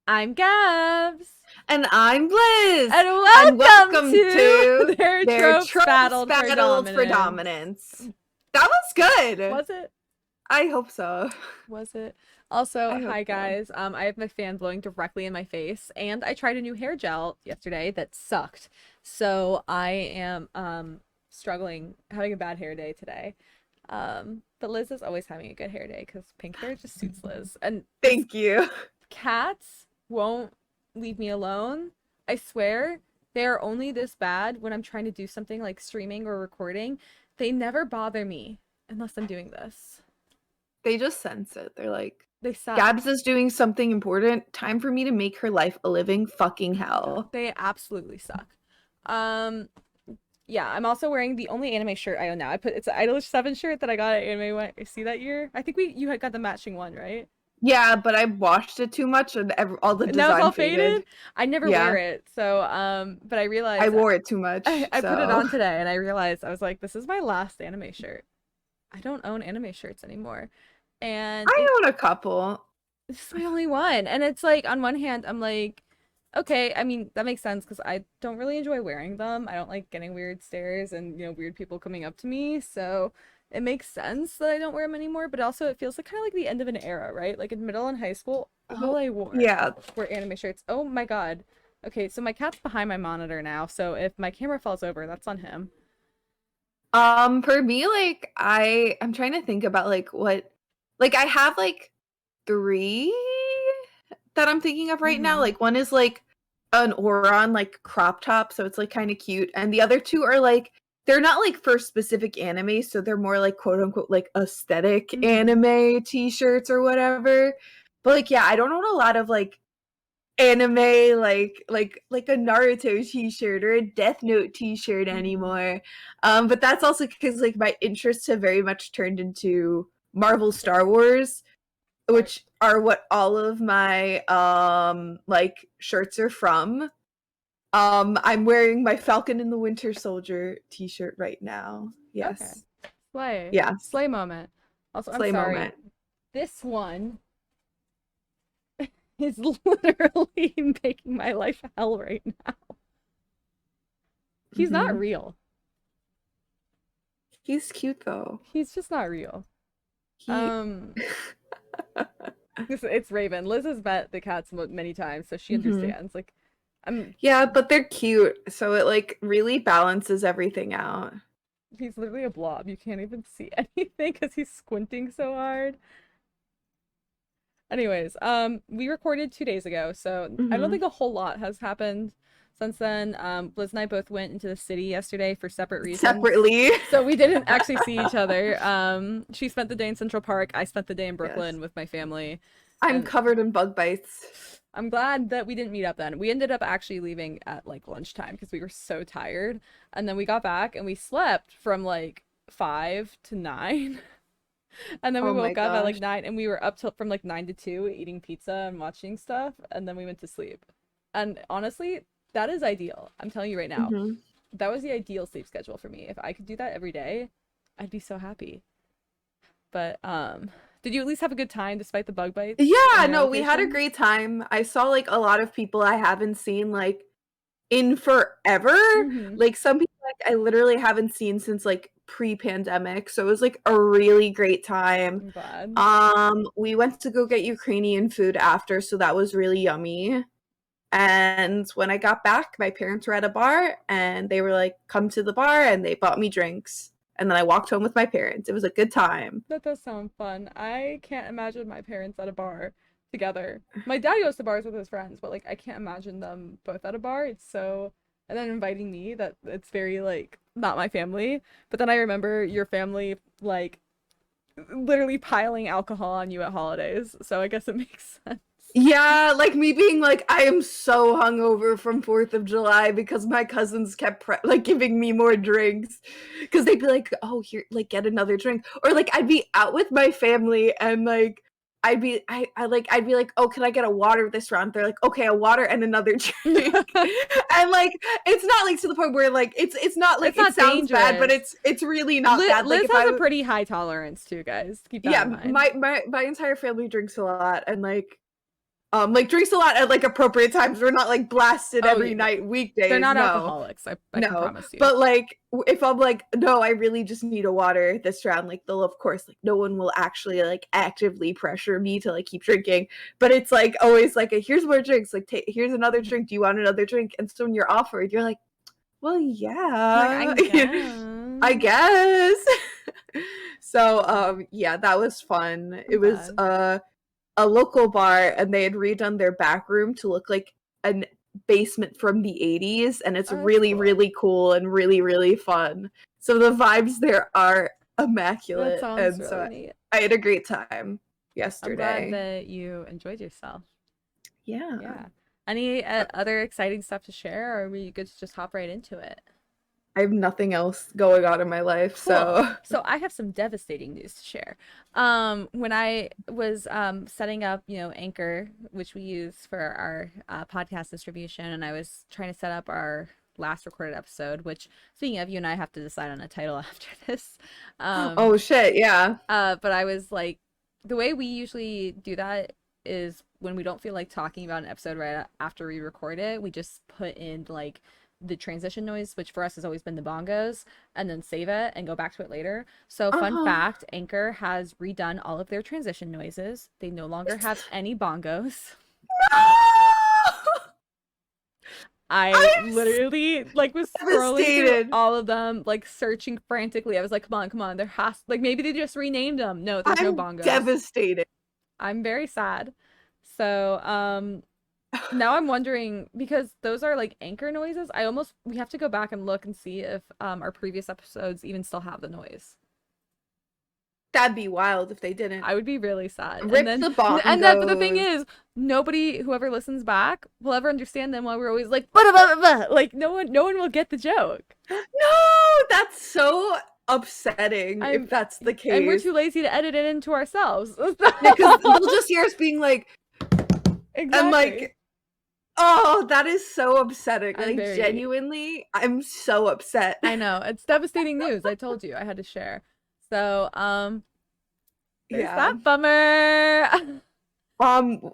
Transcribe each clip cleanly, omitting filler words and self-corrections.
I'm Gabs. And I'm Liz. And And welcome welcome to to Their Their Tropes Tropes Battled for Battled for Dominance. Dominance. That was good. Was it? I hope so. Was it? Also, I hope hi so. guys. I have my fan blowing directly in my face, and I tried a new hair gel yesterday that sucked. So I am struggling, having a bad hair day today. But Liz is always having a good hair day because pink hair just suits Liz. And these Thank you. cats won't leave me alone. I swear, they are only this bad when I'm trying to do something like streaming or recording. They never bother me unless I'm doing this. They just sense it. They're like, They suck. Gabs is doing something important. Time for me to make her life a living fucking hell. They absolutely suck. Um, yeah, I'm also wearing the only anime shirt I own now. It's an Idol 7 shirt that I got at Anime See that year. I think you had got the matching one, right? Yeah, but I washed it too much and all the Now it's design all faded. faded. I never wear Yeah, it. So but I I realized wore it too much. I put it So on today and I realized I was like, this is my last anime shirt. I don't own anime shirts anymore. And I own a couple. this is my only one. And it's like, on one hand, I'm like, okay, I mean, that makes sense because I don't really enjoy wearing them. I don't like getting weird stares and, weird people coming up to me. So it makes sense that I don't wear them anymore. But also, it feels like kind of like the end of an era, right? Like in middle and high school, all Oh, I wore yeah. were anime shirts. Oh my God. Okay, so my cat's behind my monitor now. So if my camera falls over, that's on him. For me, like I'm trying to think about like what like I have like three that I'm thinking of right now. Mm-hmm. Like one is like an Oron like crop top, so it's like kind of cute. And the other two are like they're not like for specific anime, so they're more like quote unquote like aesthetic Mm-hmm. anime t-shirts or whatever. But like yeah, I don't own a lot of like anime like a Naruto t-shirt or a Death Note t-shirt Mm-hmm. anymore. But that's also because like my interests have very much turned into Marvel Star Wars, Right. which are what all of my like shirts are from. I'm wearing my Falcon and the Winter Soldier t-shirt right now. Okay. Yes. Slay. Yes. Slay moment. Also, I'm Slay sorry. moment. This one is literally making my life hell right now. He's not Hmm. real. He's cute though. He's just not real. He Um, it's Raven. Liz has met the cats many times, so she Mhm. understands. Like, I'm. Yeah, but they're cute, so it like really balances everything out. He's literally a blob. You can't even see anything because he's squinting so hard. Anyways, we recorded 2 days ago, so I don't Hmm. think a whole lot has happened since then. Liz and I both went into the city yesterday for separate reasons. Separately. So we didn't actually see each other. She spent the day in Central Park. I spent the day in Yes. Brooklyn with my family. I'm And covered in bug bites. I'm glad that we didn't meet up then. We ended up actually leaving at like lunchtime because we were so tired. And then we got back and we slept from like 5 to 9. And then we Oh my woke up at like gosh. 9 and we were up till from like 9 to 2 eating pizza and watching stuff. And then we went to sleep. And honestly, that is ideal. I'm telling you right now. Hmm. That was the ideal sleep schedule for me. If I could do that every day, I'd be so happy. But did you at least have a good time despite the bug bites in Yeah, your no, we had a location? great time. I saw like a lot of people I haven't seen like in forever. Mm-hmm. Like some people like I literally haven't seen since like pre-pandemic. So it was like a really great time. I'm glad. We went to go get Ukrainian food after, so that was really yummy. And when I got back, my parents were at a bar and they were like, come to the bar, and they bought me drinks. And then I walked home with my parents. It was a good time. That does sound fun. I can't imagine my parents at a bar together. My dad goes to bars with his friends, but like I can't imagine them both at a bar. It's so and then inviting me that it's very like not my family. But then I remember your family like literally piling alcohol on you at holidays. So I guess it makes sense. Yeah, like me being like, I am so hungover from 4th of July because my cousins kept like giving me more drinks. Because they'd be like, oh, here, like get another drink. Or like I'd be out with my family and like I'd be like, oh, can I get a water this round? They're like, okay, a water and another drink. And like it's not like to the point where like it's not like It's it not sounds bad, but dangerous. it's really not bad. Like Liz if has a I pretty high tolerance too, guys. Keep that yeah, in mind. my entire family drinks a lot and like Like drinks a lot at like appropriate times. We're not like blasted every night weekdays. They're not no. alcoholics. I can promise you. But like if I'm like, no, I really just need a water this round, like they'll of course like no one will actually like actively pressure me to like keep drinking. But it's like always like here's more drinks, like here's another drink. Do you want another drink? And so when you're offered, you're like, well, yeah, like, I guess. So yeah, that was fun. It was a local bar, and they had redone their back room to look like a basement from the 80s, and it's really, really cool and really, really fun. So the vibes there are immaculate. That sounds really neat. I had a great time yesterday. I'm glad that you enjoyed yourself. Yeah. Any other exciting stuff to share, or are we good to just hop right into it? I have nothing else going on in my life, cool. So I have some devastating news to share. When I was setting up, Anchor, which we use for our podcast distribution, and I was trying to set up our last recorded episode, which, speaking of, you and I have to decide on a title after this. Oh shit, yeah. But I was like, the way we usually do that is when we don't feel like talking about an episode right after we record it, we just put in like the transition noise, which for us has always been the bongos, and then save it and go back to it later. So fun fact, Anchor has redone all of their transition noises. They no longer have any bongos. No! I literally like was scrolling through all of them, like searching frantically. I was like, come on, there has, like, maybe they just renamed them. No, there's no bongos. Devastated. I'm very sad. So now I'm wondering, because those are like Anchor noises, we have to go back and look and see if our previous episodes even still have the noise. That'd be wild if they didn't. I would be really sad. Rip the bongos. But the thing is, whoever listens back will ever understand them while we're always like, blah, blah, blah, blah. Like no one will get the joke. No, that's so upsetting if that's the case. And we're too lazy to edit it into ourselves. Because they'll just hear us being like, exactly. And like, oh, that is so upsetting. Like, genuinely, I'm so upset. I know. It's devastating news. I told you I had to share. So, there's that bummer.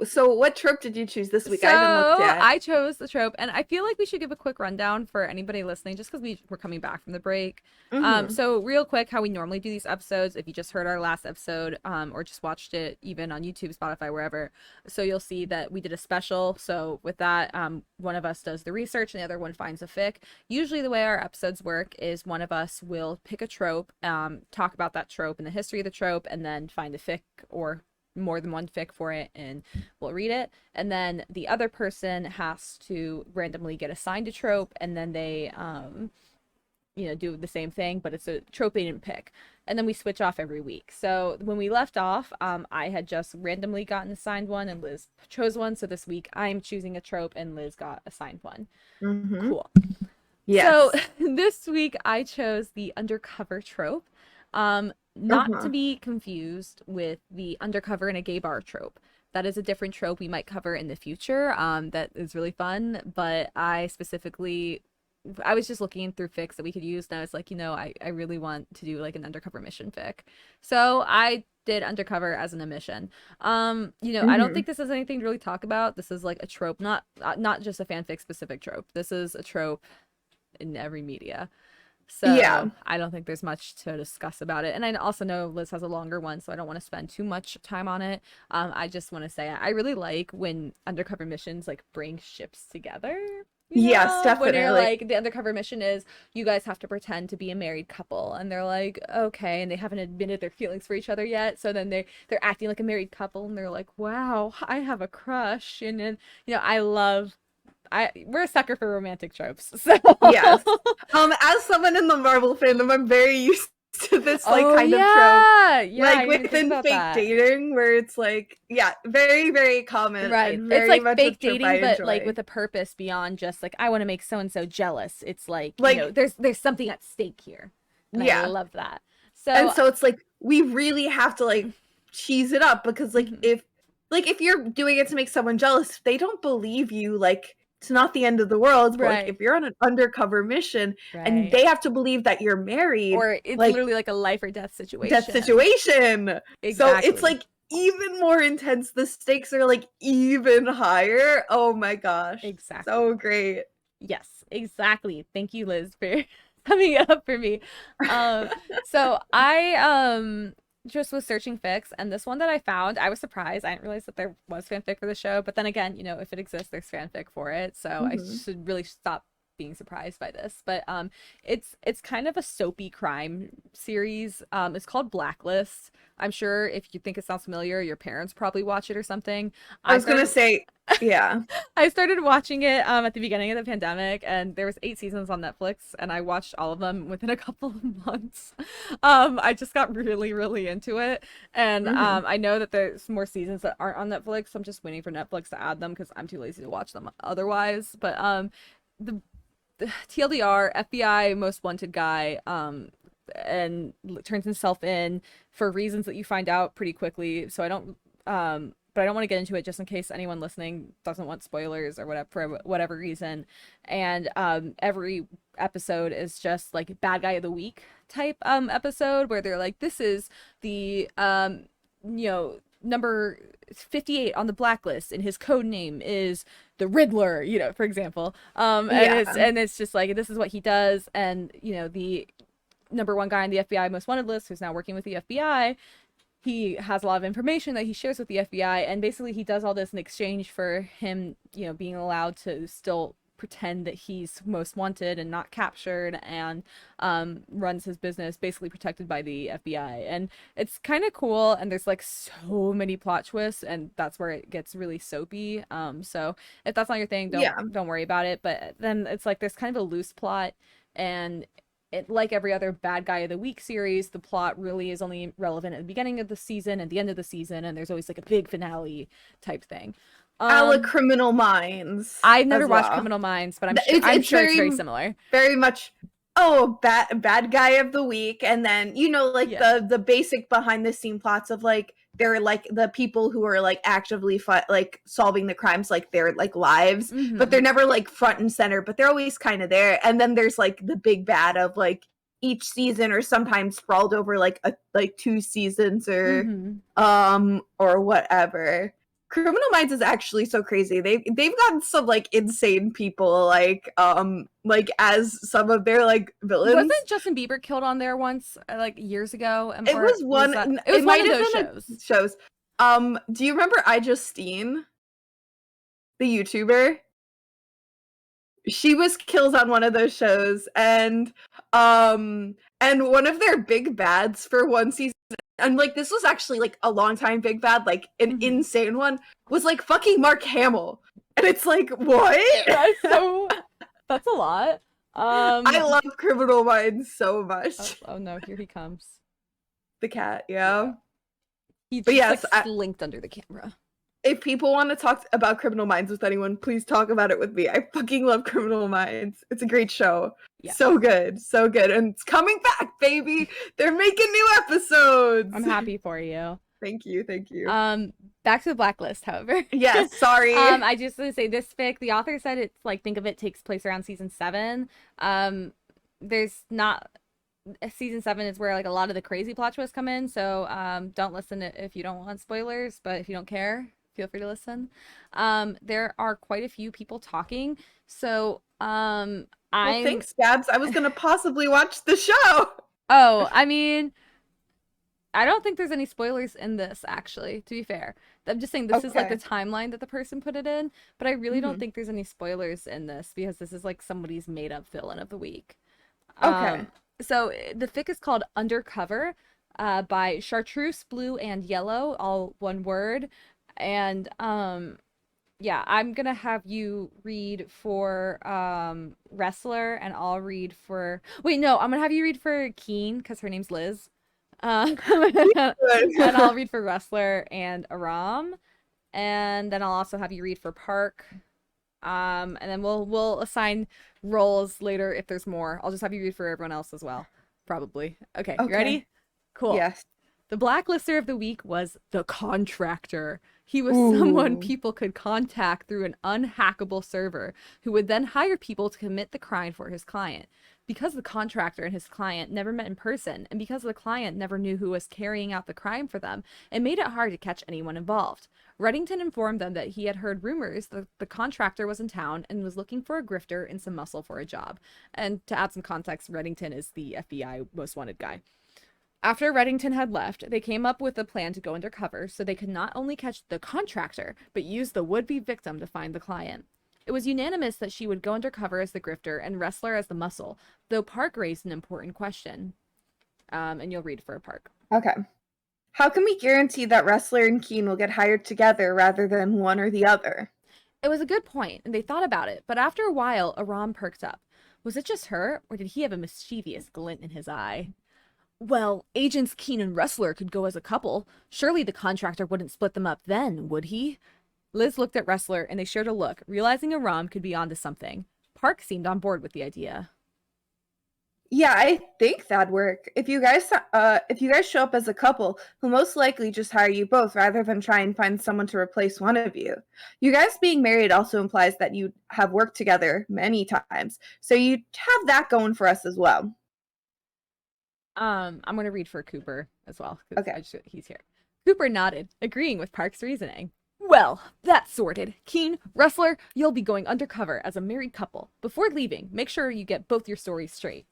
So what trope did you choose this week? So, I haven't looked yet. I chose the trope, and I feel like we should give a quick rundown for anybody listening, just because we're coming back from the break. So real quick, how we normally do these episodes, if you just heard our last episode, or just watched it even on YouTube, Spotify, wherever, so you'll see that we did a special. So with that, one of us does the research and the other one finds a fic. Usually the way our episodes work is one of us will pick a trope, talk about that trope and the history of the trope, and then find a fic or more than one fic for it, and we'll read it. And then the other person has to randomly get assigned a trope, and then they do the same thing, but it's a trope they didn't pick, and then we switch off every week. So when we left off, I had just randomly gotten assigned one and Liz chose one. So this week I'm choosing a trope and Liz got assigned one. Cool. Yes. So this week I chose the undercover trope. Not to be confused with the undercover in a gay bar trope. That is a different trope we might cover in the future. That is really fun, but I was just looking through fics that we could use, and I was like, I really want to do like an undercover mission fic. So I did undercover as an omission. I don't think this is anything to really talk about. This is like a trope, not just a fanfic specific trope. This is a trope in every media. So yeah. I don't think there's much to discuss about it. And I also know Liz has a longer one, so I don't want to spend too much time on it. I just want to say I really like when undercover missions like bring ships together. Yes, definitely. When you're like, the undercover mission is you guys have to pretend to be a married couple, and they're like, okay, and they haven't admitted their feelings for each other yet. So then they're acting like a married couple, and they're like, wow, I have a crush. And then we're a sucker for romantic tropes. So yes. As someone in the Marvel fandom, I'm very used to this kind of trope. Yeah, like within fake dating, where it's like, very, very common. Right. It's like fake dating, but like with a purpose beyond just like, I want to make so and so jealous. It's like there's something at stake here. And I love that. So it's like we really have to like cheese it up, because like if you're doing it to make someone jealous, they don't believe you. Like, it's not the end of the world. But like, if you're on an undercover mission and they have to believe that you're married, or it's literally like a life or death situation. Exactly. So it's like even more intense. The stakes are like even higher. Oh my gosh. Exactly. So great. Yes, exactly. Thank you, Liz, for coming up for me. So I just was searching fics, and this one that I found, I was surprised. I didn't realize that there was fanfic for the show, but then again, you know, if it exists, there's fanfic for it. So I Mhm. should really stop being surprised by this. But it's kind of a soapy crime series. It's called Blacklist. I'm sure if you think it sounds familiar, your parents probably watch it or something. I I was gonna started say, yeah. I started watching it at the beginning of the pandemic, and there was 8 seasons on Netflix, and I watched all of them within a couple of months. I just got really, really into it, and Mhm. I know that there's more seasons that aren't on Netflix. So I'm just waiting for Netflix to add them because I'm too lazy to watch them otherwise. But the, the TLDR FBI most wanted guy and turns himself in for reasons that you find out pretty quickly. So I don't but I don't want to get into it just in case anyone listening doesn't want spoilers or whatever for whatever reason. And every episode is just like bad guy of the week type episode where they're like, this is the you know, number 58 on the blacklist and his code name is the Riddler, you know, for example. Yeah. And it's just like this is what he does, and you know, the number one guy on the FBI most wanted list who's now working with the FBI, he has a lot of information that he shares with the FBI, and basically he does all this in exchange for him, you know, being allowed to still pretend that he's most wanted and not captured, and runs his business basically protected by the FBI. And it's kind of cool, and there's like so many plot twists, and that's where it gets really soapy. So if that's not your thing, Yeah. don't worry about it. But then it's like there's kind of a loose plot, and it, like every other bad guy of the week series, the plot really is only relevant at the beginning of the season and the end of the season, and there's always like a big finale type thing. A la um Criminal Minds I've never as watched well. Criminal Minds, but It's I'm it's sure it's very very similar. very much, oh, bad guy of the week, and then you know like Yeah. the basic behind the scene plots of like they're like the people who are like actively like solving the crimes, like their like lives, but Mm-hmm. they're never like front and center, but they're always kind of there. And then there's like the big bad of like each season, or sometimes sprawled over like like 2 seasons Mm-hmm. or whatever. Criminal Minds is actually so crazy. They've gotten some like insane people like as some of their like villains. Wasn't Justin Bieber killed on there once, like years ago? It Or was was one. that it was It one might of have those been shows? a shows. Do you remember I Justine, the YouTuber? She was killed on one of those shows, and one of their big bads for one season, and like this was actually like a long time big bad, like an Mm-hmm. insane one, was like fucking Mark Hamill, and it's like what? That's so that's a lot. I love Criminal Minds so Oh, much. oh no, here he comes. The cat, Yeah. yeah. He But just like yes, slinked under the camera. if people want to talk about Criminal Minds with anyone, please talk about it with me. I fucking love Criminal Minds. It's a great show. Yeah. So good. So good. And it's coming back, baby. They're making new episodes. I'm happy for you. Thank you. Thank you. Back to the Blacklist, however. Yes, sorry. I just want to say this fic, the author said it's like think of it takes place around season 7. There's not season 7 is where like a lot of the crazy plot twists come in, so don't listen if you don't want spoilers, but if you don't care, feel free to listen. There are quite a few people talking, so Well, thanks, Gabs. I was gonna possibly watch the show. Oh, I mean, I don't think there's any spoilers in this, actually, to be fair. I'm just saying this is like the Okay. timeline that the person put it in, but I really don't Mhm. think there's any spoilers in this because this is like somebody's made up villain of the week. Okay. So the fic is called Undercover, by Chartreuse, Blue, and Yellow, all one word. And yeah, I'm gonna have you read for Wrestler, and I'll read for. Wait, no, I'm gonna have you read for Keen because her name's Liz. And I'll read for Wrestler and Aram, and then I'll also have you read for Park. And then we'll assign roles later if there's more. I'll just have you read for everyone else as well, probably. Okay, you Okay. ready? Cool. Yes. The blacklister of the week was the contractor. He was someone Ooh. people could contact through an unhackable server who would then hire people to commit the crime for his client. Because the contractor and his client never met in person, and because the client never knew who was carrying out the crime for them, it made it hard to catch anyone involved. Reddington informed them that he had heard rumors that the contractor was in town and was looking for a grifter and some muscle for a job. And to add some context, Reddington is the FBI most wanted guy. After Reddington had left, they came up with a plan to go undercover so they could not only catch the contractor, but use the would-be victim to find the client. It was unanimous that she would go undercover as the grifter and Ressler as the muscle, though Park raised an important question. And you'll read for Park. Okay. How can we guarantee that Ressler and Keen will get hired together rather than one or the other? It was a good point, and they thought about it, but after a while, Aram perked up. Was it just her, or did he have a mischievous glint in his eye? Well, Agents Keen and Ressler could go as a couple. Surely the contractor wouldn't split them up then, would he? Liz looked at Ressler, and they shared a look, realizing Aram could be onto something. Park seemed on board with the idea. Yeah, I think that'd work. If you guys show up as a couple, he'll most likely just hire you both rather than try and find someone to replace one of you. You guys being married also implies that you have worked together many times, so you have that going for us as well. I'm going to read for Cooper as well. Okay. He's here. Cooper nodded, agreeing with Park's reasoning. Well, that's sorted. Keen, Ressler, you'll be going undercover as a married couple. Before leaving, make sure you get both your stories straight.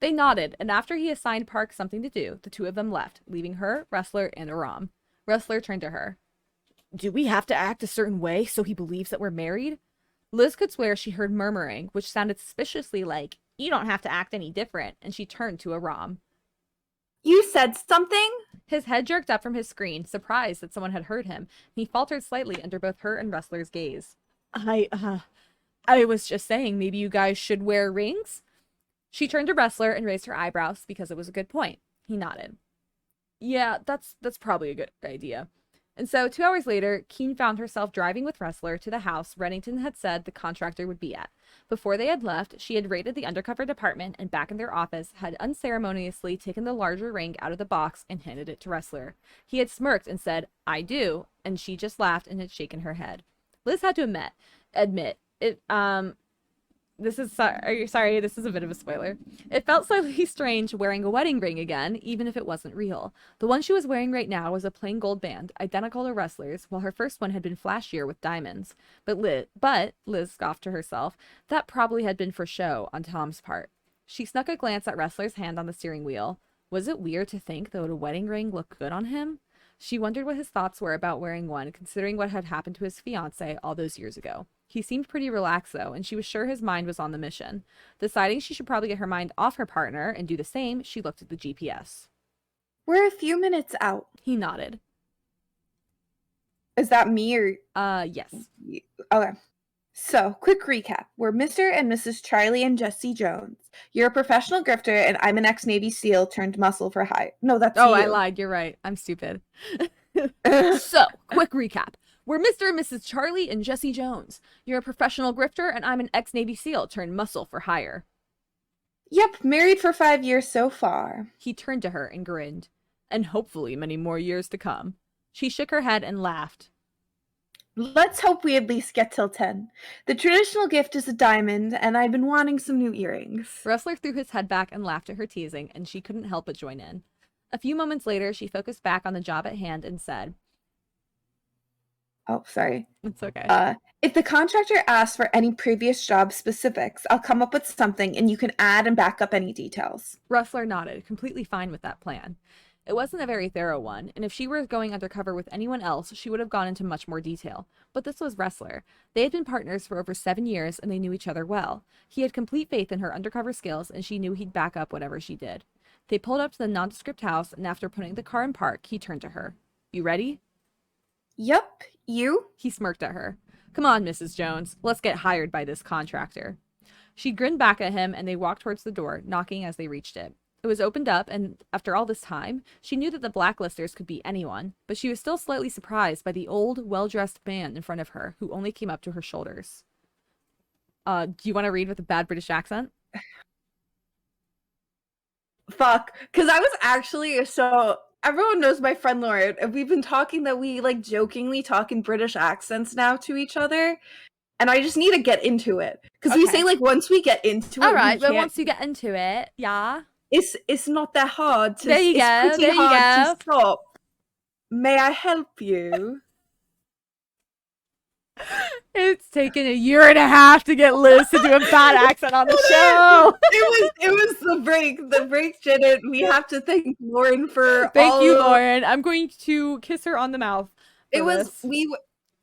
They nodded, and after he assigned Park something to do, the two of them left, leaving her, Ressler, and Aram. Ressler turned to her. Do we have to act a certain way so he believes that we're married? Liz could swear she heard murmuring, which sounded suspiciously like, you don't have to act any different, and she turned to Aram. You said something? His head jerked up from his screen, surprised that someone had heard him. He faltered slightly under both her and Ressler's gaze. I was just saying maybe you guys should wear rings? She turned to Ressler and raised her eyebrows because it was a good point. He nodded. Yeah, that's probably a good idea. And so 2 hours later, Keen found herself driving with Ressler to the house Reddington had said the contractor would be at. Before they had left, she had raided the undercover department and back in their office had unceremoniously taken the larger ring out of the box and handed it to Ressler. He had smirked and said, I do, and she just laughed and had shaken her head. Liz had to admit, this is a bit of a spoiler. It felt slightly strange wearing a wedding ring again, even if it wasn't real. The one she was wearing right now was a plain gold band, identical to Ressler's, while her first one had been flashier with diamonds. But Liz scoffed to herself, that probably had been for show on Tom's part. She snuck a glance at Ressler's hand on the steering wheel. Was it weird to think that a wedding ring looked good on him? She wondered what his thoughts were about wearing one, considering what had happened to his fiancée all those years ago. He seemed pretty relaxed, though, and she was sure his mind was on the mission. Deciding she should probably get her mind off her partner and do the same, she looked at the GPS. We're a few minutes out. He nodded. Is that me or? Yes. Okay. So, quick recap. We're Mr. and Mrs. Charlie and Jesse Jones. You're a professional grifter, and I'm an ex-Navy SEAL turned muscle for hire. No, that's you. I lied. You're right. I'm stupid. So, quick recap. We're Mr. and Mrs. Charlie and Jesse Jones. You're a professional grifter, and I'm an ex-Navy SEAL turned muscle for hire. Yep, married for 5 years so far. He turned to her and grinned. And hopefully many more years to come. She shook her head and laughed. Let's hope we at least get till 10. The traditional gift is a diamond, and I've been wanting some new earrings. Ressler threw his head back and laughed at her teasing, and she couldn't help but join in. A few moments later, she focused back on the job at hand and said, Oh, sorry. It's okay. If the contractor asks for any previous job specifics, I'll come up with something and you can add and back up any details. Ressler nodded, completely fine with that plan. It wasn't a very thorough one, and if she were going undercover with anyone else, she would have gone into much more detail. But this was Ressler. They had been partners for over 7 years, and they knew each other well. He had complete faith in her undercover skills, and she knew he'd back up whatever she did. They pulled up to the nondescript house, and after putting the car in park, he turned to her. You ready? Yup. You? He smirked at her. Come on, Mrs. Jones. Let's get hired by this contractor. She grinned back at him, and they walked towards the door, knocking as they reached it. It was opened up, and after all this time, she knew that the blacklisters could be anyone, but she was still slightly surprised by the old, well-dressed man in front of her, who only came up to her shoulders. Do you want to read with a bad British accent? Fuck. Because I was actually so... Everyone knows my friend Lauren, and we've been talking that we, like, jokingly talk in British accents now to each other. and I just need to get into it. Because we Okay. say, like, once we get into it, All right, we but can't. once you get into it, yeah. It's not that hard to. There you it's go. pretty There you hard go. to stop. May I help you? It's taken 1.5 years to get Liz to do a bad accent on the show. It was the break. The break did it. We have to thank Lauren for Thank all you, of- Lauren. I'm going to kiss her on the mouth. It was this. we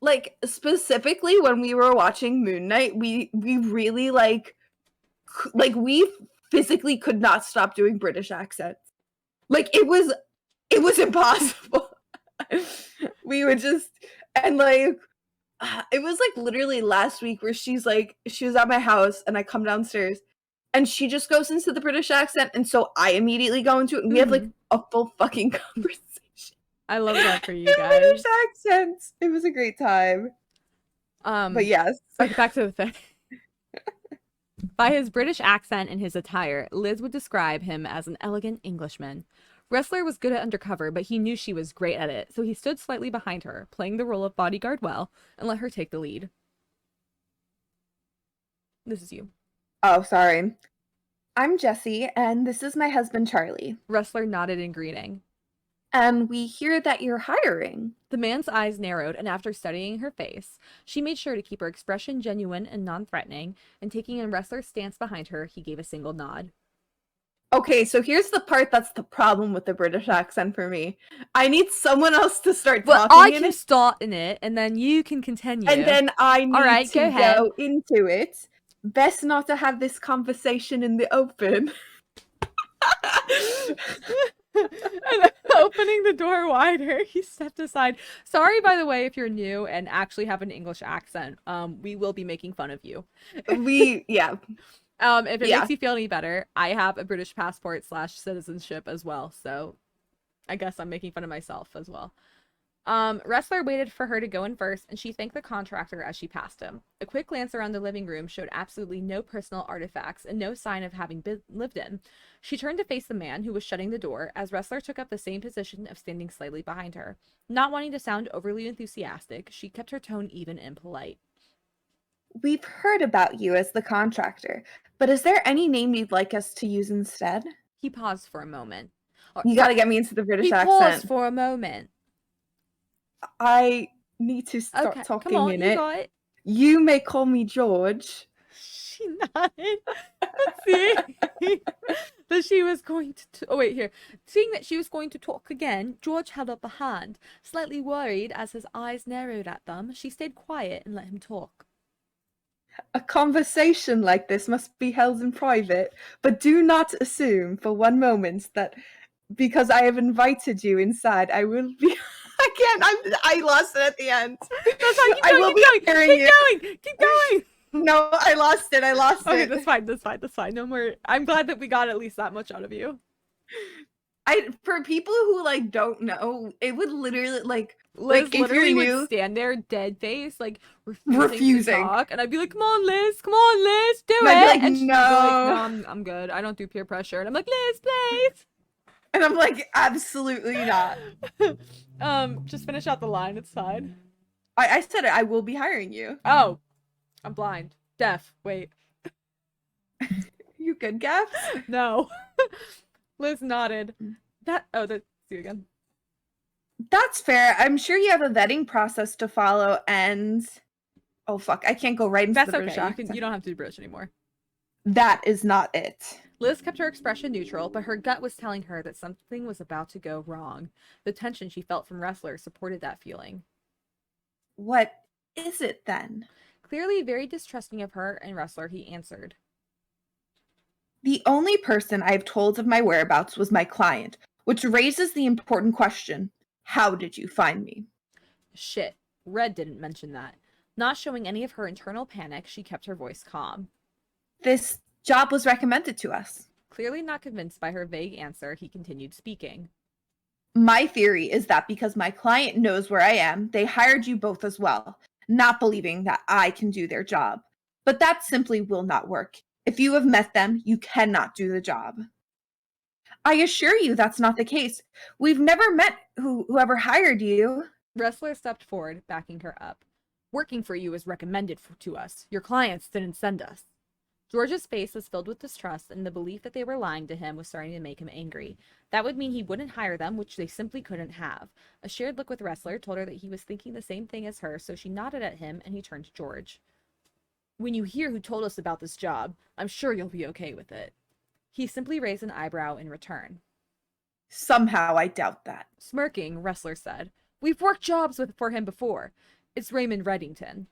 like specifically when we were watching Moon Knight, we really like we physically could not stop doing British accents. Like it was impossible. We would just and like it was like literally last week where she was at my house and I come downstairs and she just goes into the British accent and so I immediately go into it and we have like a full fucking conversation. I love that for you guys. British accents. It was a great time. But yes. Okay, back to the thing. By his British accent and his attire, Liz would describe him as an elegant Englishman. Ressler was good at Undercover, but he knew she was great at it, so he stood slightly behind her, playing the role of bodyguard well, and let her take the lead. This is you. Oh, sorry. I'm Jessie, and this is my husband, Charlie. Ressler nodded in greeting. And we hear that you're hiring. The man's eyes narrowed, and after studying her face, she made sure to keep her expression genuine and non-threatening, and taking in Ressler's stance behind her, he gave a single nod. Okay, so here's the part that's the problem with the British accent for me. I need someone else to start talking. I can start in it, and then you can continue. And then I need to go into it. Best not to have this conversation in the open. And opening the door wider, he stepped aside. Sorry, by the way, if you're new and actually have an English accent, we will be making fun of you. Yeah. If it makes you feel any better, I have a British passport / citizenship as well, so I guess I'm making fun of myself as well. Ressler waited for her to go in first, and she thanked the contractor as she passed him. A quick glance around the living room showed absolutely no personal artifacts and no sign of having been lived in. She turned to face the man who was shutting the door, as Ressler took up the same position of standing slightly behind her. Not wanting to sound overly enthusiastic, she kept her tone even and polite. We've heard about you as the contractor, but is there any name you'd like us to use instead? He paused for a moment. You gotta get me into the British accent. He paused for a moment. I need to start talking come on, in you it. got it. You may call me George. She nodded. See? That she was going to... Oh, wait, here. Seeing that she was going to talk again, George held up a hand. Slightly worried as his eyes narrowed at them, she stayed quiet and let him talk. A conversation like this must be held in private, but do not assume for one moment that because I have invited you inside, I will be... I lost it at the end. That's fine. Keep going. Keep going. No, I lost it. Okay, that's fine. No more. I'm glad that we got at least that much out of you. For people who like don't know, it would literally Liz if literally you're new, would stand there dead face, like refusing to talk, and I'd be like, "Come on, Liz, do it." Like, and she'd no, be like, "No, I'm good. I don't do peer pressure." And I'm like, "Liz, please." And I'm like, "Absolutely not." Just finish out the line. It's fine. I said it. I will be hiring you. Oh, I'm blind, deaf. Wait. You good, Gabs? No. Liz nodded. That's you again. That's fair. I'm sure you have a vetting process to follow, and oh fuck, I can't go right into the British accent. You don't have to do British anymore. That is not it. Liz kept her expression neutral, but her gut was telling her that something was about to go wrong. The tension she felt from Ressler supported that feeling. What is it then? Clearly very distrusting of her and Ressler, he answered. The only person I've told of my whereabouts was my client, which raises the important question, how did you find me? Shit, Red didn't mention that. Not showing any of her internal panic, she kept her voice calm. This job was recommended to us. Clearly not convinced by her vague answer, he continued speaking. My theory is that because my client knows where I am, they hired you both as well, not believing that I can do their job. But that simply will not work. If you have met them, you cannot do the job. I assure you that's not the case. We've never met whoever hired you. Ressler stepped forward, backing her up. Working for you is recommended to us. Your clients didn't send us. George's face was filled with distrust, and the belief that they were lying to him was starting to make him angry. That would mean he wouldn't hire them, which they simply couldn't have. A shared look with Ressler told her that he was thinking the same thing as her, so she nodded at him, and he turned to George. When you hear who told us about this job, I'm sure you'll be okay with it. He simply raised an eyebrow in return. Somehow, I doubt that. Smirking, Ressler said, We've worked jobs for him before. It's Raymond Reddington.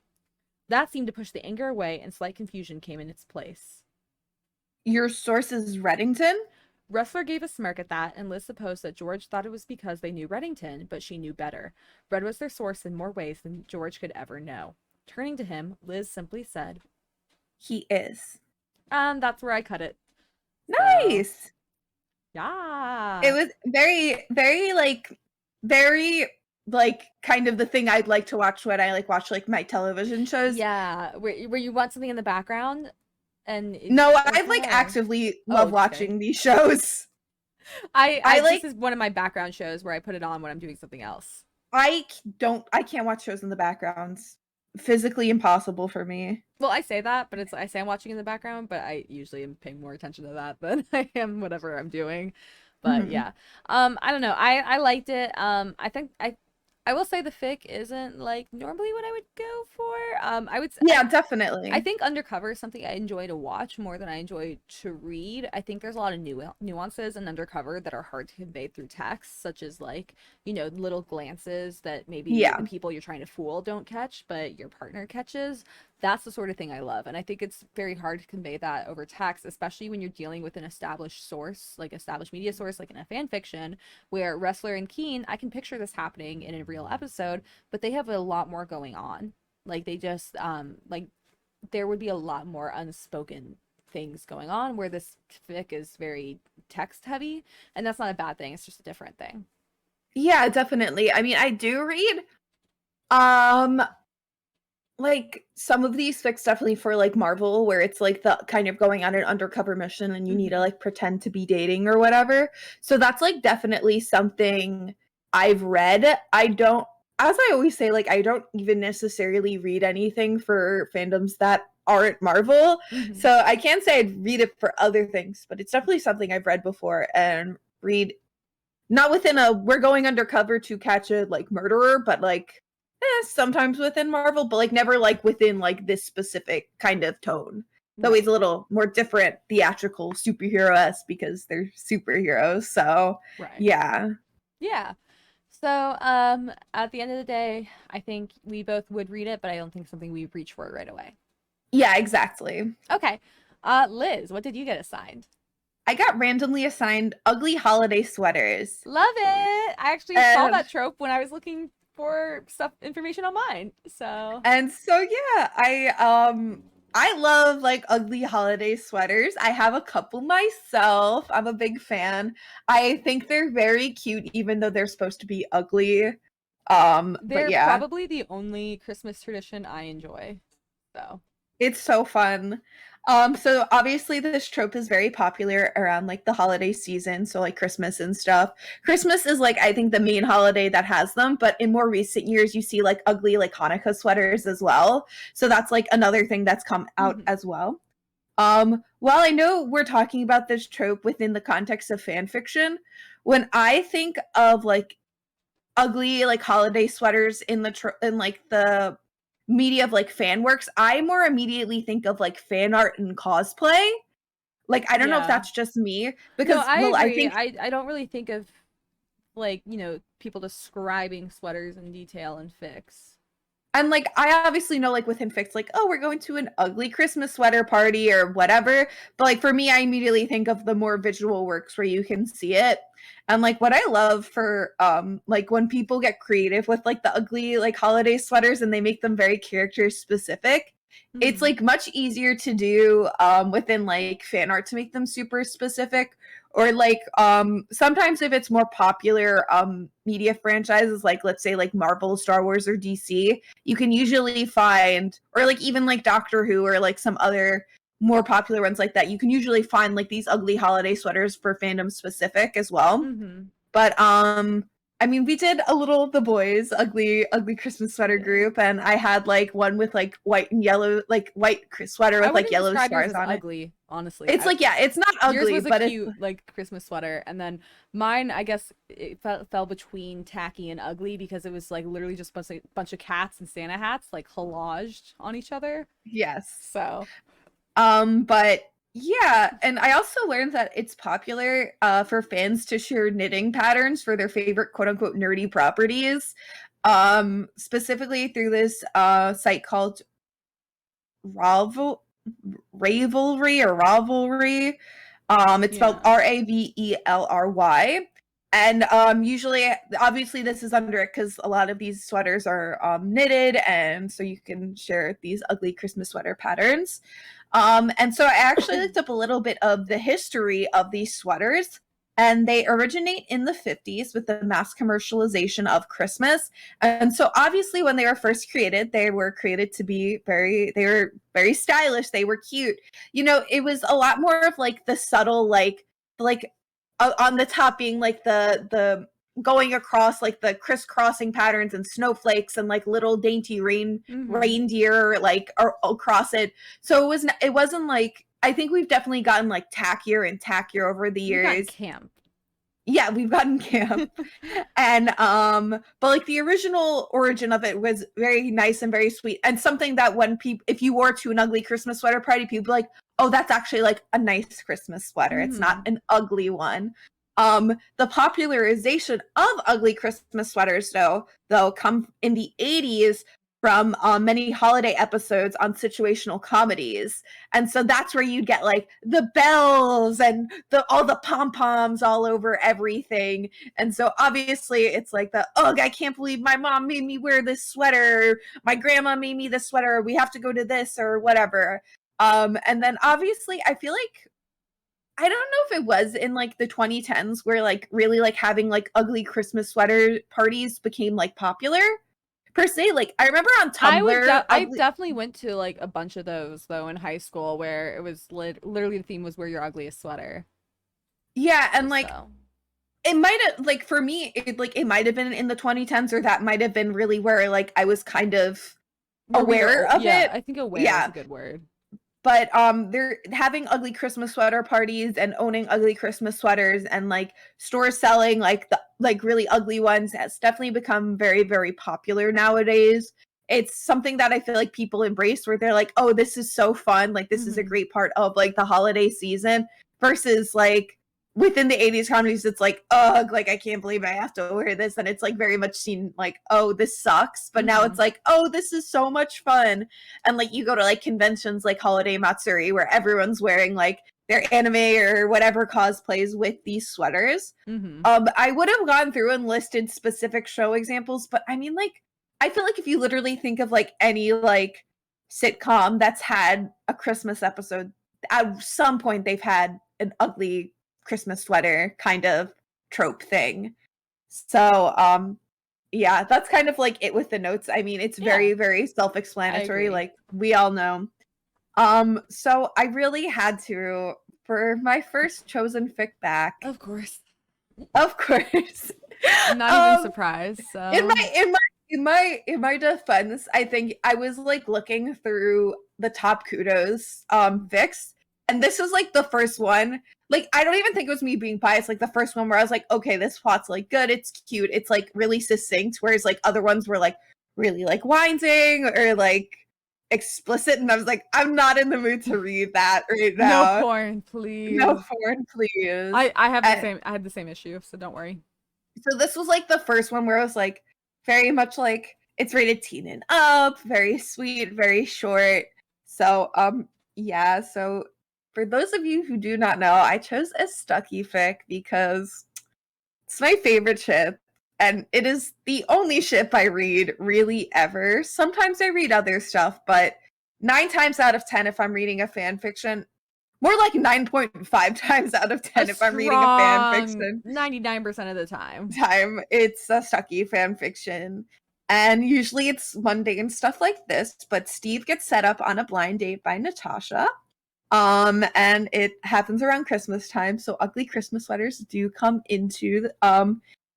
That seemed to push the anger away, and slight confusion came in its place. Your source is Reddington? Ressler gave a smirk at that, and Liz supposed that George thought it was because they knew Reddington, but she knew better. Red was their source in more ways than George could ever know. Turning to him, Liz simply said, He is. And that's where I cut it. Nice! So, yeah. It was very, very, kind of the thing I'd like to watch when I, watch, my television shows. Yeah, where you want something in the background, and... No, I, actively love watching these shows. This is one of my background shows where I put it on when I'm doing something else. I can't watch shows in the background. Physically impossible for me. Well, I say that, but I say I'm watching in the background, but I usually am paying more attention to that than I am whatever I'm doing. But yeah, I don't know. I liked it. I think I will say the fic isn't normally what I would go for. I would say, yeah, definitely. I think Undercover is something I enjoy to watch more than I enjoy to read. I think there's a lot of nuances in Undercover that are hard to convey through text, such as little glances that maybe the people you're trying to fool don't catch, but your partner catches. That's the sort of thing I love, and I think it's very hard to convey that over text, especially when you're dealing with an established source, established media source, like in a fan fiction, where Ressler and Keen, I can picture this happening in a real episode, but they have a lot more going on. They just, there would be a lot more unspoken things going on, where this fic is very text heavy, and that's not a bad thing, it's just a different thing. Yeah, definitely. I mean, I do read, some of these fics definitely for Marvel, where it's the kind of going on an undercover mission and you need to pretend to be dating or whatever. So that's definitely something I've read. I don't, as I always say, I don't even necessarily read anything for fandoms that aren't Marvel. So I can't say I'd read it for other things, but it's definitely something I've read before and read, not within we're going undercover to catch a murderer, but sometimes within Marvel, but never within this specific kind of tone. It's always a little more different, theatrical, superhero-esque, because they're superheroes. So yeah. So at the end of the day, I think we both would read it, but I don't think something we reach for right away. Yeah, exactly. Okay. Liz, what did you get assigned? I got randomly assigned ugly holiday sweaters. Love it. I actually saw that trope when I was looking for information on mine. So yeah, I love ugly holiday sweaters. I have a couple myself. I'm a big fan. I think they're very cute, even though they're supposed to be ugly. They're probably the only Christmas tradition I enjoy. So it's so fun. So obviously this trope is very popular around the holiday season, so Christmas and stuff. Christmas is I think the main holiday that has them, but in more recent years you see ugly Hanukkah sweaters as well. So that's another thing that's come out as well. While I know we're talking about this trope within the context of fan fiction, when I think of ugly holiday sweaters in the the media of fan works, I more immediately think of fan art and cosplay. I don't know if that's just me, because no, I agree. I don't really think of people describing sweaters in detail in fics. And I obviously know within fics oh, we're going to an ugly Christmas sweater party or whatever, but for me I immediately think of the more visual works where you can see it. And what I love for when people get creative with the ugly holiday sweaters and they make them very character specific, it's much easier to do within fan art to make them super specific. Or sometimes if it's more popular media franchises, let's say Marvel, Star Wars, or DC, you can usually find, or even Doctor Who or some other more popular ones like that, you can usually find these ugly holiday sweaters for fandom specific as well. But I mean, we did a little the boys ugly Christmas sweater Yeah. group, and I had like one with like white and yellow, like white sweater I with like wouldn't yellow describe yours stars as on it. ugly, honestly. It's like, yeah, it's not Yours ugly, was a but it's cute like Christmas sweater, and then mine, I guess, it fell between tacky and ugly because it was like literally just a bunch of cats and Santa hats like collaged on each other. yes. So But yeah, and I also learned that it's popular for fans to share knitting patterns for their favorite quote unquote nerdy properties. Specifically through this site called Ravel Ravelry or Ravelry. It's spelled yeah. Ravelry. And usually, obviously, this is under it because a lot of these sweaters are knitted, and so you can share these ugly Christmas sweater patterns. And so I actually looked up a little bit of the history of these sweaters, and they originate in the 50s with the mass commercialization of Christmas. And so obviously when they were first created, they were created to be they were very stylish, they were cute. You know, it was a lot more of like the subtle like on the top being like the going across like the crisscrossing patterns and snowflakes and like little dainty reindeer like across it. So it wasn't like, I think we've definitely gotten like tackier and tackier over the You got years. camp. Yeah, we've gotten camp. And but like the original origin of it was very nice and very sweet, and something that when people, if you wore to an ugly Christmas sweater party, people be like, oh, that's actually like a nice Christmas sweater, it's not an ugly one. The popularization of ugly Christmas sweaters though come in the 80s from many holiday episodes on situational comedies. And so that's where you get like the bells and all the pom-poms all over everything. And so obviously it's like ugh, I can't believe my mom made me wear this sweater, my grandma made me this sweater, we have to go to this or whatever. And then obviously I feel like, I don't know if it was in like the 2010s where like really like having like ugly Christmas sweater parties became like popular per se. Like I remember on Tumblr, I definitely went to like a bunch of those though in high school where it was literally the theme was wear your ugliest sweater. yeah, and like So it might have, like for me, it might have been in the 2010s, or that might have been really where like I was kind of aware of yeah, it. I think aware is Yeah. a good word. But they're having ugly Christmas sweater parties and owning ugly Christmas sweaters, and like stores selling like the like really ugly ones has definitely become very, very popular nowadays. It's something that I feel like people embrace, where they're like, oh, this is so fun, like this is a great part of like the holiday season, versus like within the 80s comedies it's like, ugh, like I can't believe I have to wear this, and it's like very much seen like, oh, this sucks. But now it's like, oh, this is so much fun. And like you go to like conventions like Holiday Matsuri where everyone's wearing like their anime or whatever cosplays with these sweaters. I would have gone through and listed specific show examples, but I mean, like, I feel like if you literally think of like any like sitcom that's had a Christmas episode, at some point they've had an ugly Christmas sweater kind of trope thing. So yeah, that's kind of like it with the notes. I mean, it's very, very self-explanatory, like we all know. So I really had to, for my first chosen fic back. Of course. Of course. I'm not even surprised. So In my defense, I think I was like looking through the top kudos fics, and this was like the first one. Like I don't even think it was me being biased, like the first one where I was like, okay, this plot's like good, it's cute, it's like really succinct, whereas like other ones were like really like whining or like explicit, and I was like, I'm not in the mood to read that right now. No porn, please. No porn, please. I had the same issue, so don't worry. So this was like the first one where I was like very much like it's rated teen and up, very sweet, very short. So yeah, so for those of you who do not know, I chose a Stucky fic because it's my favorite ship, and it is the only ship I read really ever. Sometimes I read other stuff, but 9 times out of 10 if I'm reading a fan fiction, more like 9.5 times out of 10 if I'm reading a fan fiction. 99% of the time. It's a Stucky fan fiction. And usually it's mundane stuff like this, but Steve gets set up on a blind date by Natasha. And it happens around Christmas time, so ugly Christmas sweaters do come into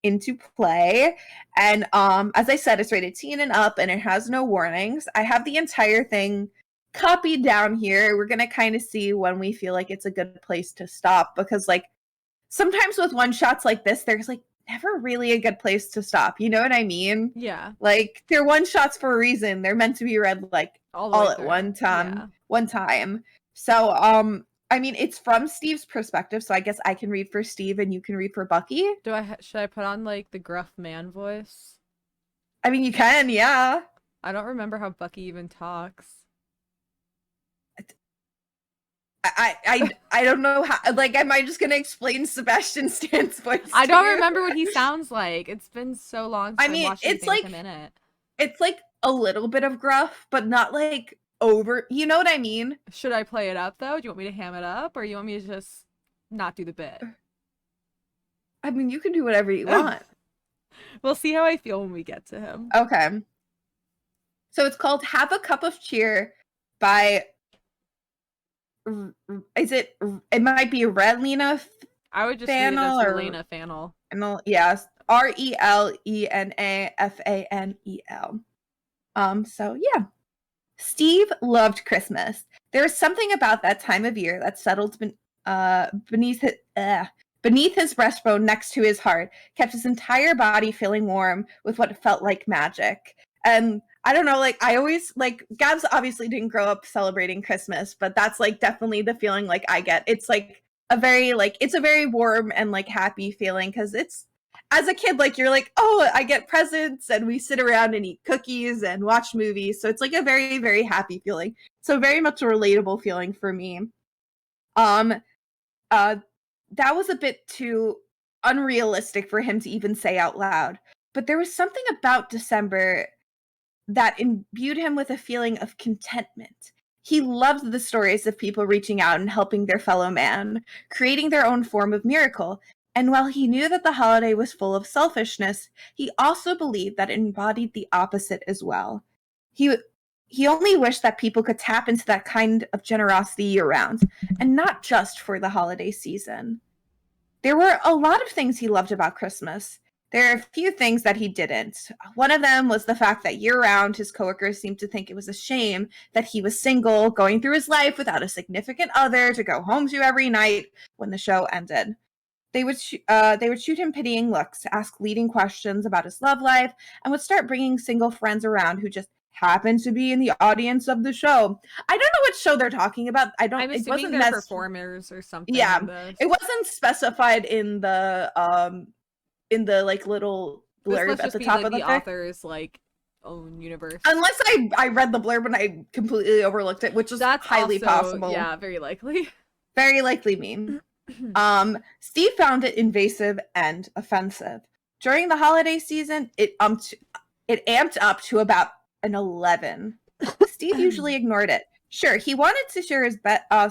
into play. And as I said, it's rated teen and up, and it has no warnings. I have the entire thing copied down here. We're gonna kind of see when we feel like it's a good place to stop, because like sometimes with one shots like this, there's like never really a good place to stop. You know what I mean? Yeah. Like they're one shots for a reason. They're meant to be read like all at one time. Yeah. One time. So I mean, it's from Steve's perspective, so I guess I can read for Steve and you can read for Bucky. Should I put on like the gruff man voice? I mean, you can, yeah. I don't remember how Bucky even talks. I don't know how. Like, am I just gonna explain Sebastian Stan's voice? I don't remember what he sounds like. It's been so long since I watched it's anything like with him in it. It's like a little bit of gruff, but not like over. You know what I mean? Should I play it up though? Do you want me to ham it up, or you want me to just not do the bit? I mean, you can do whatever you want. We'll see how I feel when we get to him. Okay. So it's called "Have a Cup of Cheer" by. Is it? It might be Relena. I would just read it as Relena Fanel. Yes, RELENAFANEL. So yeah. Steve loved Christmas. There was something about that time of year that settled beneath his breastbone next to his heart, kept his entire body feeling warm with what felt like magic. And I don't know, like I always like Gabs obviously didn't grow up celebrating Christmas, but that's like definitely the feeling like I get. It's like it's a very warm and like happy feeling, because it's, as a kid, like you're like, oh, I get presents and we sit around and eat cookies and watch movies. So it's like a very, very happy feeling. So very much a relatable feeling for me. That was a bit too unrealistic for him to even say out loud. But there was something about December that imbued him with a feeling of contentment. He loved the stories of people reaching out and helping their fellow man, creating their own form of miracle. And while he knew that the holiday was full of selfishness, he also believed that it embodied the opposite as well. He only wished that people could tap into that kind of generosity year-round, and not just for the holiday season. There were a lot of things he loved about Christmas. There are a few things that he didn't. One of them was the fact that year-round his coworkers seemed to think it was a shame that he was single, going through his life without a significant other to go home to every night when the show ended. They would shoot him pitying looks, ask leading questions about his love life, and would start bringing single friends around who just happened to be in the audience of the show. I don't know what show they're talking about. I'm assuming they're performers or something. Yeah, it wasn't specified in the like little blurb at the top of the author's like own universe. Unless I read the blurb and I completely overlooked it, which is highly possible. Yeah, very likely. Very likely me. Steve found it invasive and offensive. During the holiday season, it amped up to about an 11. Steve usually ignored it. Sure, he wanted to share his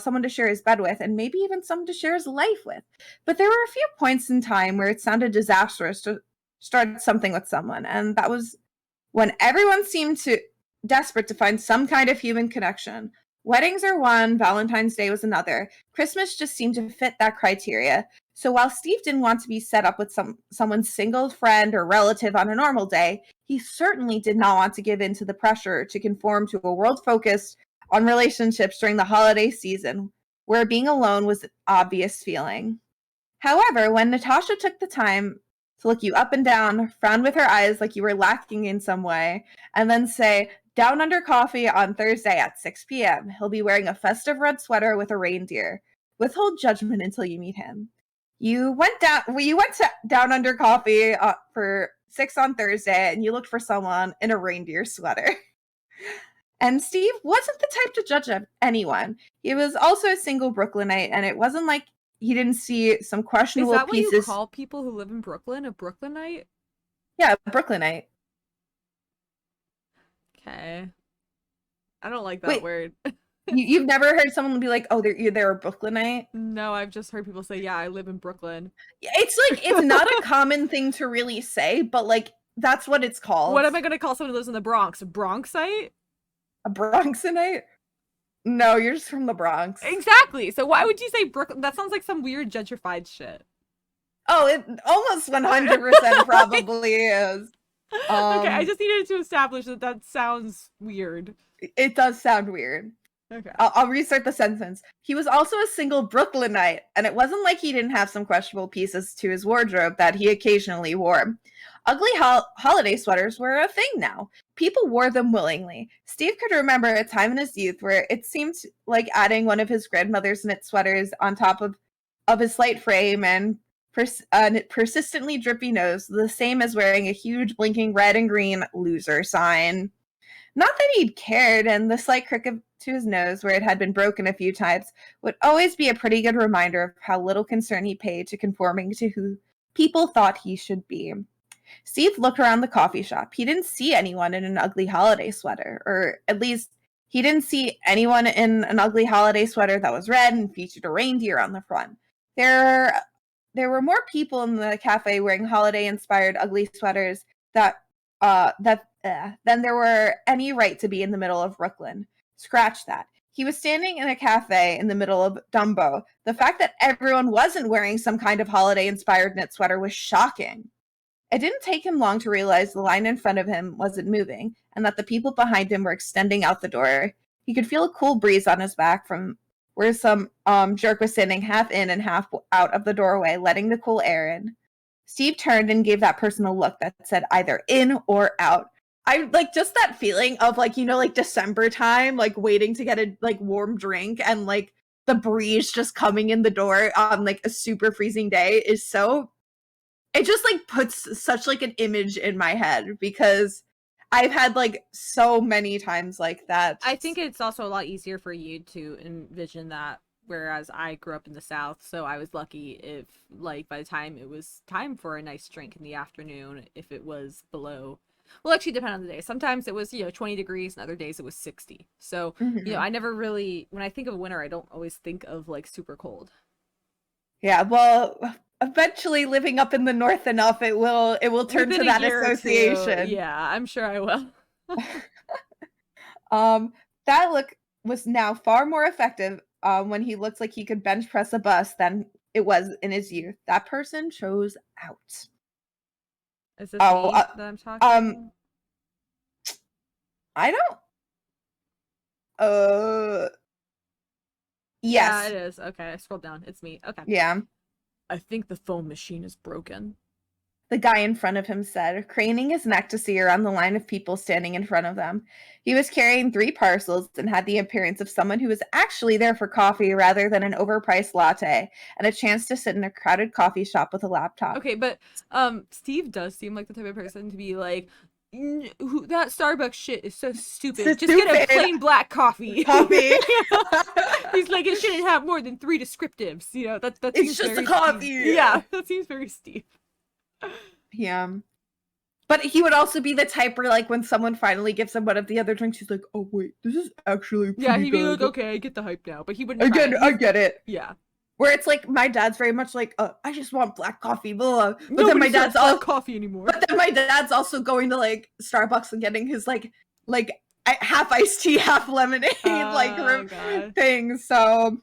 someone to share his bed with, and maybe even someone to share his life with. But there were a few points in time where it sounded disastrous to start something with someone, and that was when everyone seemed desperate to find some kind of human connection. Weddings are one, Valentine's Day was another. Christmas just seemed to fit that criteria. So while Steve didn't want to be set up with someone's single friend or relative on a normal day, he certainly did not want to give in to the pressure to conform to a world focused on relationships during the holiday season, where being alone was an obvious feeling. However, when Natasha took the time to look you up and down, frown with her eyes like you were lacking in some way, and then say, "Down under coffee on Thursday at 6 p.m. He'll be wearing a festive red sweater with a reindeer. Withhold judgment until you meet him." You went to Down Under Coffee for 6 on Thursday, and you looked for someone in a reindeer sweater. And Steve wasn't the type to judge anyone. He was also a single Brooklynite, and it wasn't like he didn't see some questionable pieces. Is that what you call people who live in Brooklyn, a Brooklynite? Yeah, a Brooklynite. Okay. I don't like that word. You've never heard someone be like, "Oh, they're a Brooklynite"? No, I've just heard people say, "Yeah, I live in Brooklyn." It's not a common thing to really say, but like that's what it's called. What am I gonna call someone who lives in the Bronx? A Bronxite? A Bronxite? No, you're just from the Bronx. Exactly. So why would you say Brooklyn? That sounds like some weird gentrified shit. Oh, it almost 100% probably is. Okay, I just needed to establish that sounds weird. It does sound weird. Okay. I'll restart the sentence. He was also a single Brooklynite, and it wasn't like he didn't have some questionable pieces to his wardrobe that he occasionally wore. Ugly holiday sweaters were a thing now. People wore them willingly. Steve could remember a time in his youth where it seemed like adding one of his grandmother's knit sweaters on top of his slight frame and persistently drippy nose, the same as wearing a huge blinking red and green loser sign. Not that he'd cared, and the slight crick to his nose, where it had been broken a few times, would always be a pretty good reminder of how little concern he paid to conforming to who people thought he should be. Steve looked around the coffee shop. He didn't see anyone in an ugly holiday sweater, or at least he didn't see anyone in an ugly holiday sweater that was red and featured a reindeer on the front. There were more people in the cafe wearing holiday-inspired ugly sweaters than there were any right to be in the middle of Brooklyn. Scratch that. He was standing in a cafe in the middle of Dumbo. The fact that everyone wasn't wearing some kind of holiday-inspired knit sweater was shocking. It didn't take him long to realize the line in front of him wasn't moving, and that the people behind him were extending out the door. He could feel a cool breeze on his back from where some jerk was standing half in and half out of the doorway, letting the cool air in. Steve turned and gave that person a look that said either in or out. I like just that feeling of like, you know, like December time, like waiting to get a like warm drink and like the breeze just coming in the door on like a super freezing day is so, it just like puts such like an image in my head because I've had like so many times like that. I think it's also a lot easier for you to envision that, whereas I grew up in the South, so I was lucky if, like, by the time it was time for a nice drink in the afternoon, if it was below, well, actually, depend on the day. Sometimes it was, 20 degrees, and other days it was 60. So, I never really, when I think of winter, I don't always think of, like, super cold. Yeah, well, eventually living up in the north enough, it will turn Within to that association. Yeah, I'm sure I will. That look was now far more effective when he looked like he could bench press a bus than it was in his youth. That person chose out. Is this me that I'm talking? I don't. Yes. Yeah, it is. Okay, I scrolled down. It's me. Okay. Yeah. I think the foam machine is broken. The guy in front of him said, craning his neck to see around the line of people standing in front of them. He was carrying 3 parcels and had the appearance of someone who was actually there for coffee rather than an overpriced latte and a chance to sit in a crowded coffee shop with a laptop. Okay, but Steve does seem like the type of person to be like, that Starbucks shit is so stupid. Just get a plain black coffee. He's like, it shouldn't have more than 3 descriptives. That it's just a coffee. Steve. Yeah, that seems very Steve. Yeah. But he would also be the type where, like, when someone finally gives him one of the other drinks, he's like, oh, wait, this is actually pretty he'd be like, okay, I get the hype now. But he wouldn't I get it. Yeah. Where it's like, my dad's very much like, I just want black coffee, blah. But then my dad's all coffee anymore. But then my dad's also going to, like, Starbucks and getting his, like half iced tea, half lemonade, thing. So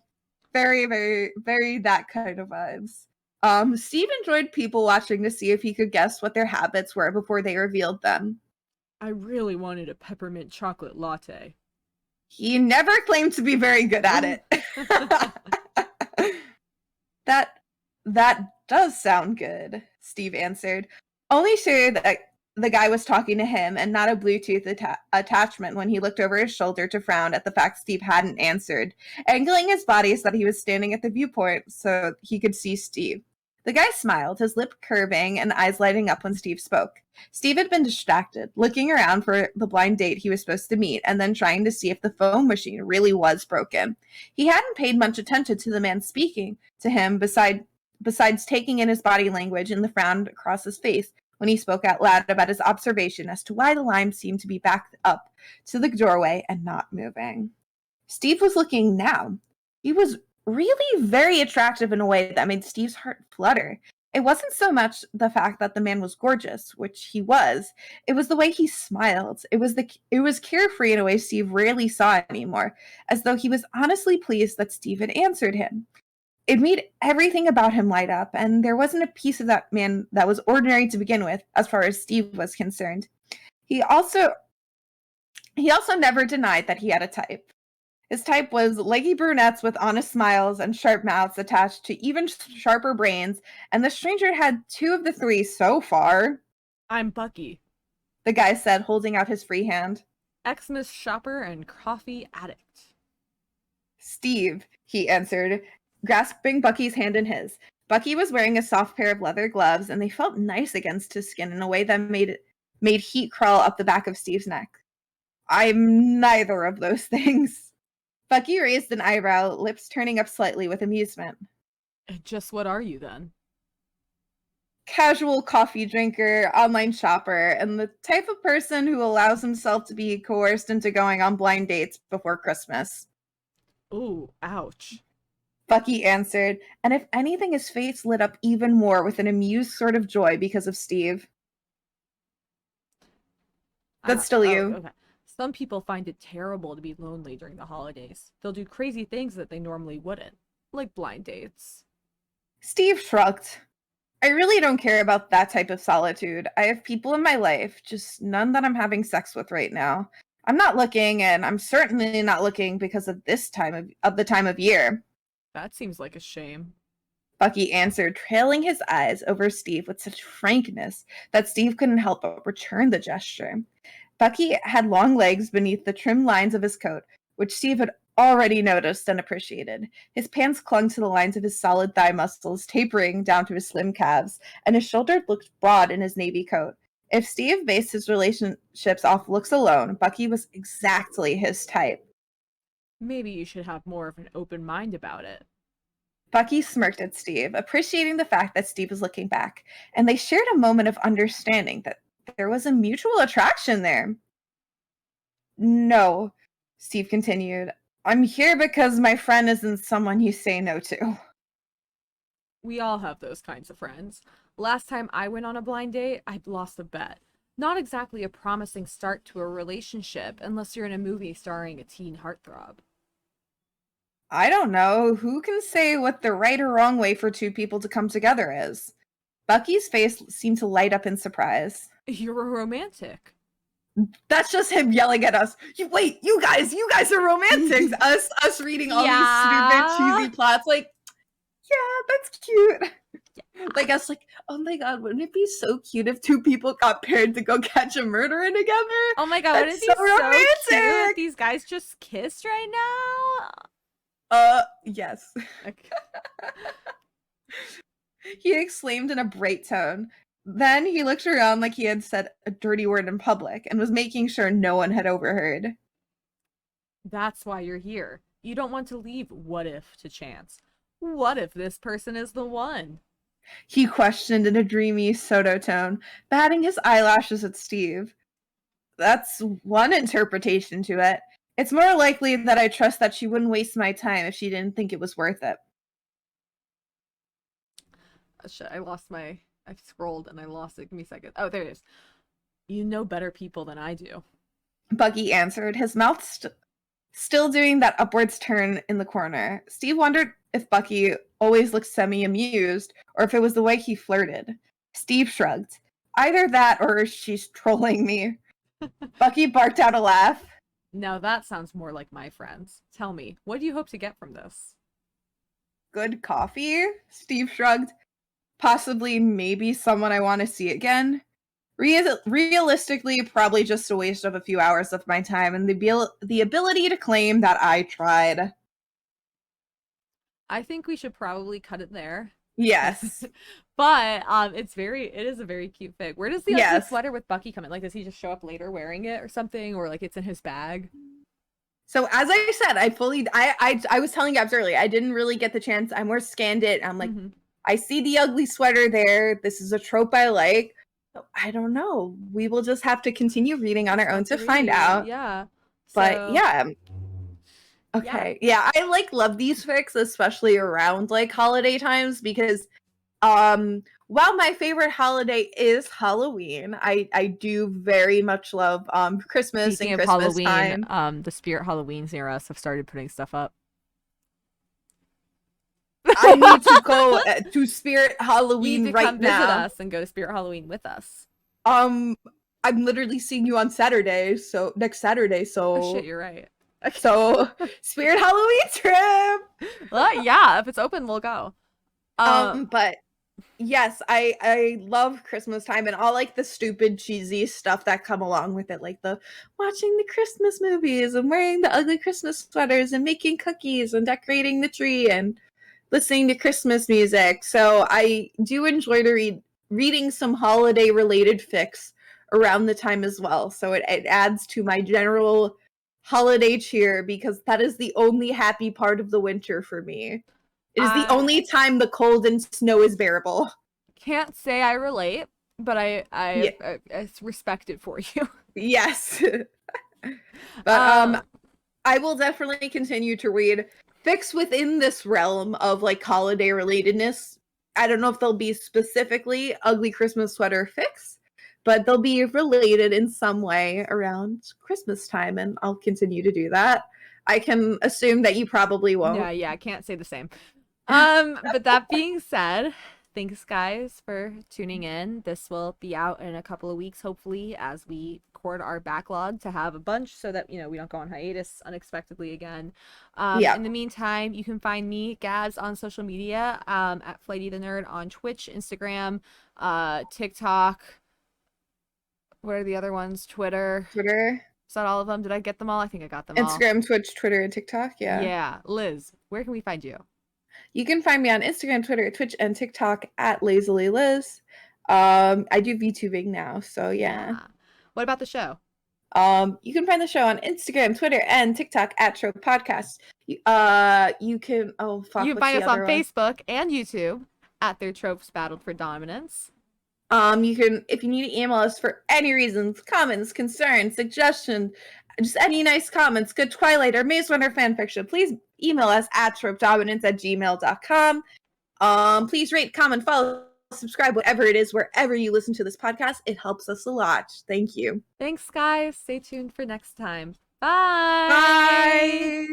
very, very, very that kind of vibes. Steve enjoyed people watching to see if he could guess what their habits were before they revealed them. I really wanted a peppermint chocolate latte. He never claimed to be very good at it. That does sound good, Steve answered. Only sure that the guy was talking to him and not a Bluetooth attachment when he looked over his shoulder to frown at the fact Steve hadn't answered, angling his body so that he was standing at the viewport so he could see Steve. The guy smiled, his lip curving and eyes lighting up when Steve spoke. Steve had been distracted, looking around for the blind date he was supposed to meet and then trying to see if the foam machine really was broken. He hadn't paid much attention to the man speaking to him besides taking in his body language and the frown across his face when he spoke out loud about his observation as to why the lime seemed to be backed up to the doorway and not moving. Steve was looking now. He was really very attractive in a way that made Steve's heart flutter. It wasn't so much the fact that the man was gorgeous, which he was. It was the way he smiled. It was carefree in a way Steve rarely saw anymore, as though he was honestly pleased that Steve had answered him. It made everything about him light up, and there wasn't a piece of that man that was ordinary to begin with, as far as Steve was concerned. He also never denied that he had a type. His type was leggy brunettes with honest smiles and sharp mouths attached to even sharper brains, and the stranger had two of the three so far. I'm Bucky, The guy said, holding out his free hand. Xmas shopper and coffee addict. Steve, he answered, grasping Bucky's hand in his. Bucky was wearing a soft pair of leather gloves, and they felt nice against his skin in a way that made heat crawl up the back of Steve's neck. I'm neither of those things. Bucky raised an eyebrow, lips turning up slightly with amusement. Just what are you then? Casual coffee drinker, online shopper, and the type of person who allows himself to be coerced into going on blind dates before Christmas. Ooh, ouch. Bucky answered, and if anything, his face lit up even more with an amused sort of joy because of Steve. That's still you. Okay. Some people find it terrible to be lonely during the holidays. They'll do crazy things that they normally wouldn't, like blind dates. Steve shrugged. I really don't care about that type of solitude. I have people in my life, just none that I'm having sex with right now. I'm not looking, and I'm certainly not looking because of this time of the time of year. That seems like a shame. Bucky answered, trailing his eyes over Steve with such frankness that Steve couldn't help but return the gesture. Bucky had long legs beneath the trim lines of his coat, which Steve had already noticed and appreciated. His pants clung to the lines of his solid thigh muscles, tapering down to his slim calves, and his shoulders looked broad in his navy coat. If Steve based his relationships off looks alone, Bucky was exactly his type. Maybe you should have more of an open mind about it. Bucky smirked at Steve, appreciating the fact that Steve was looking back, and they shared a moment of understanding that there was a mutual attraction there. No, Steve continued. I'm here because my friend isn't someone you say no to. We all have those kinds of friends. Last time I went on a blind date, I lost a bet. Not exactly a promising start to a relationship unless you're in a movie starring a teen heartthrob. I don't know. Who can say what the right or wrong way for two people to come together is? Bucky's face seemed to light up in surprise. You're a romantic. That's just him yelling at us. Wait, you guys are romantics. us reading all these stupid, cheesy plots. Like, yeah, that's cute. Yeah. Like us, like, oh my god, wouldn't it be so cute if two people got paired to go catch a murderer together? Oh my god, wouldn't it be so cute if these guys just kissed right now? Yes. Okay. He exclaimed in a bright tone. Then he looked around like he had said a dirty word in public and was making sure no one had overheard. That's why you're here. You don't want to leave what if to chance. What if this person is the one? He questioned in a dreamy Soto tone, batting his eyelashes at Steve. That's one interpretation to it. It's more likely that I trust that she wouldn't waste my time if she didn't think it was worth it. Shit, I scrolled and I lost it. Give me a second. Oh, there it is. You know better people than I do. Bucky answered, his mouth still doing that upwards turn in the corner. Steve wondered if Bucky always looked semi-amused or if it was the way he flirted. Steve shrugged. Either that or she's trolling me. Bucky barked out a laugh. Now that sounds more like my friends. Tell me, what do you hope to get from this? Good coffee? Steve shrugged. Possibly, maybe someone I want to see again. Realistically, probably just a waste of a few hours of my time and the ability to claim that I tried. I think we should probably cut it there. Yes. But it is a very cute fig. Where does the ugly sweater with Bucky come in? Like, does he just show up later wearing it or something, or like it's in his bag? So as I said, I was telling Gabs earlier, I didn't really get the chance. I more scanned it. I'm like, I see the ugly sweater there. This is a trope I like. I don't know. We will just have to continue reading on our own to find out. Yeah. But yeah. Okay. Yeah, I love these fics, especially around like holiday times, because while my favorite holiday is Halloween, I do very much love Christmas. Speaking and of Christmas Halloween, time. the Spirit Halloweens near us have started putting stuff up. I need to go to Spirit You Halloween need to right come visit now. us and go to Spirit Halloween with us. I'm literally seeing you on Saturday, so next Saturday. Oh shit, So you're right. Spirit Halloween trip. Well, yeah, if it's open, we'll go. But yes, I love Christmas time and all like the stupid cheesy stuff that come along with it, like the watching the Christmas movies and wearing the ugly Christmas sweaters and making cookies and decorating the tree and listening to Christmas music. So I do enjoy to reading some holiday related fics around the time as well. So it adds to my general holiday cheer because that is the only happy part of the winter for me. It is the only time the cold and snow is bearable. Can't say I relate, but Yeah. I respect it for you. Yes. But I will definitely continue to read fics within this realm of like holiday relatedness. I don't know if they'll be specifically ugly Christmas sweater fics, but they'll be related in some way around Christmas time, and I'll continue to do that. I can assume that you probably won't. Yeah, I can't say the same. But that being said, thanks guys for tuning in. This will be out in a couple of weeks, hopefully, as we record our backlog to have a bunch so that, you know, we don't go on hiatus unexpectedly again. Yeah. In the meantime, you can find me, Gabs, on social media, at Flighty the Nerd on Twitch, Instagram, TikTok. What are the other ones? Twitter. Is that all of them? Did I get them all? I think I got them all. Instagram, Twitch, Twitter, and TikTok. Yeah. Yeah. Liz, where can we find you? You can find me on Instagram, Twitter, Twitch, and TikTok at Lazily Liz. I do VTubing now, so yeah. What about the show? You can find the show on Instagram, Twitter, and TikTok at Trope Podcast. You can You can find us on Facebook and YouTube at Their Tropes Battled for Dominance. You can, if you need to email us for any reasons, comments, concerns, suggestions, just any nice comments, good Twilight or Maze Runner fanfiction, please email us at tropedominance@gmail.com. Please rate, comment, follow, subscribe, whatever it is, wherever you listen to this podcast. It helps us a lot. Thank you. Thanks, guys. Stay tuned for next time. Bye. Bye.